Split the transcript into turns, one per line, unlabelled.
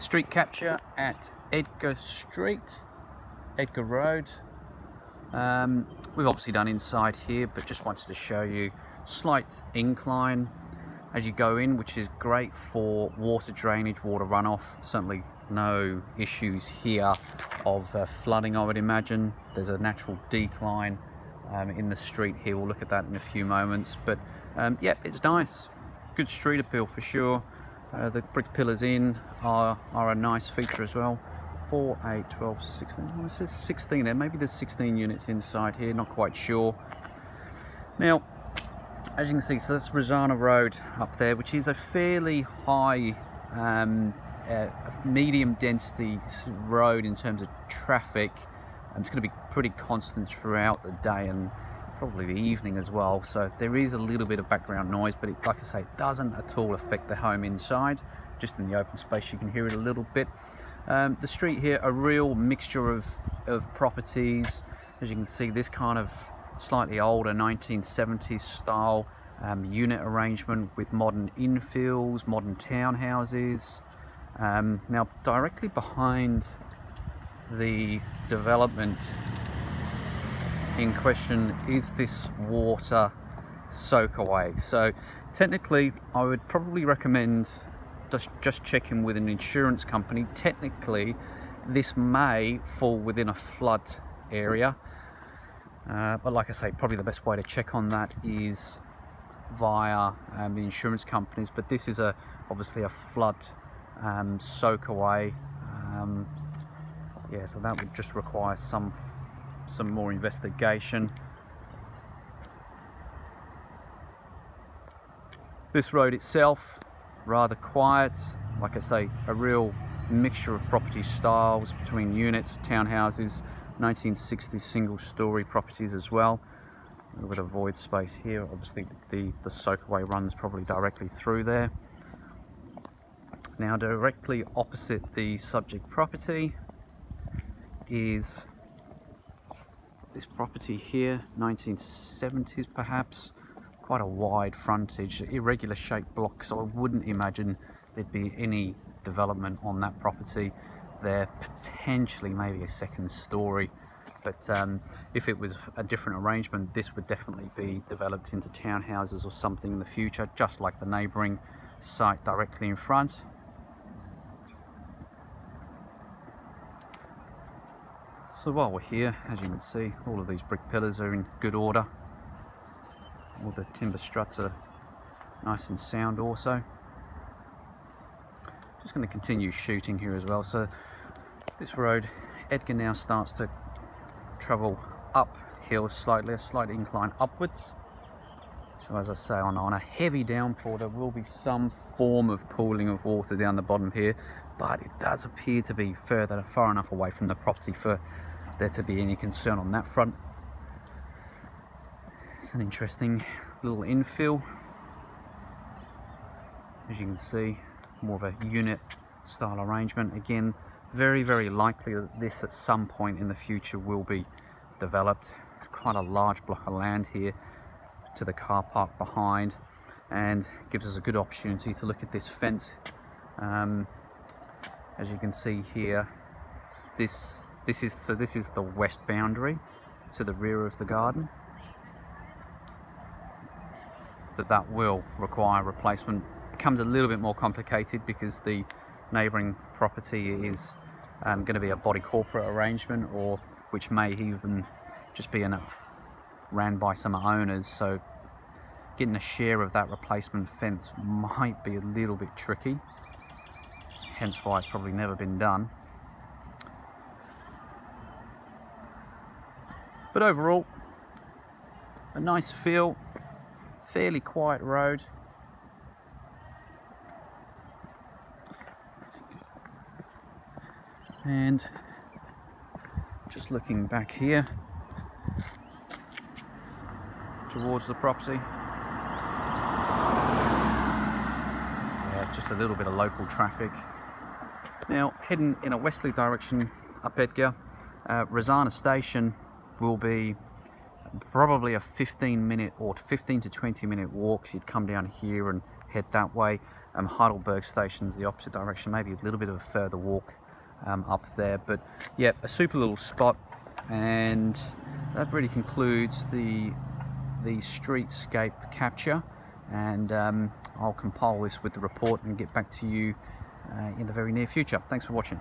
street capture at Edgar Road. We've obviously done inside here, but just wanted to show you slight incline as you go in, which is great for water drainage, water runoff. Certainly no issues here of flooding, I would imagine. There's a natural decline in the street here. We'll look at that in a few moments, but yeah, it's nice. Good street appeal for sure. The brick pillars in are a nice feature as well. 4, 8, 12, 16, oh, it says 16 there. Maybe there's 16 units inside here, not quite sure. Now, as you can see, so that's Rosanna Road up there, which is a fairly high, medium density road in terms of traffic. It's going to be pretty constant throughout the day and probably the evening as well. So there is a little bit of background noise, but like I say, it doesn't at all affect the home inside. Just in the open space, you can hear it a little bit. The street here, a real mixture of properties. As you can see, this kind of slightly older 1970s style unit arrangement with modern infills, modern townhouses. Now, directly behind the development in question is this water soakaway. So technically, I would probably recommend just checking with an insurance company. Technically, this may fall within a flood area, but like I say, probably the best way to check on that is via the insurance companies. But this is obviously a flood soakaway. Yeah, so that would just require some more investigation. This road itself, rather quiet. Like I say, a real mixture of property styles between units, townhouses, 1960s single-story properties as well. A little bit of void space here. Obviously, the soakaway runs probably directly through there. Now, directly opposite the subject property is this property here, 1970s perhaps. Quite a wide frontage, irregular shaped block, so I wouldn't imagine there'd be any development on that property there. Potentially maybe a second story, but if it was a different arrangement, this would definitely be developed into townhouses or something in the future, just like the neighbouring site directly in front. So while we're here, as you can see, all of these brick pillars are in good order. All the timber struts are nice and sound also. Just going to continue shooting here as well. So this road, Edgar now starts to travel uphill slightly, a slight incline upwards. So as I say, on a heavy downpour, there will be some form of pooling of water down the bottom here, but it does appear to be far enough away from the property for there to be any concern on that front. It's an interesting little infill. As you can see, more of a unit style arrangement. Again, very, very likely that this at some point in the future will be developed. It's quite a large block of land here to the car park behind, and gives us a good opportunity to look at this fence. As you can see here, this is the west boundary to the rear of the garden. That will require replacement. It becomes a little bit more complicated because the neighbouring property is going to be a body corporate arrangement, or which may even just be ran by some owners. So getting a share of that replacement fence might be a little bit tricky. Hence why it's probably never been done. But overall, a nice feel. Fairly quiet road. And just looking back here towards the property. Yeah, it's just a little bit of local traffic. Now, heading in a westerly direction up Edgar, Rosanna Station will be probably a 15 to 20 minute walk. So you'd come down here and head that way. Heidelberg station's the opposite direction, maybe a little bit of a further walk up there. But yeah, a super little spot, and that really concludes the streetscape capture. And I'll compile this with the report and get back to you in the very near future. Thanks for watching.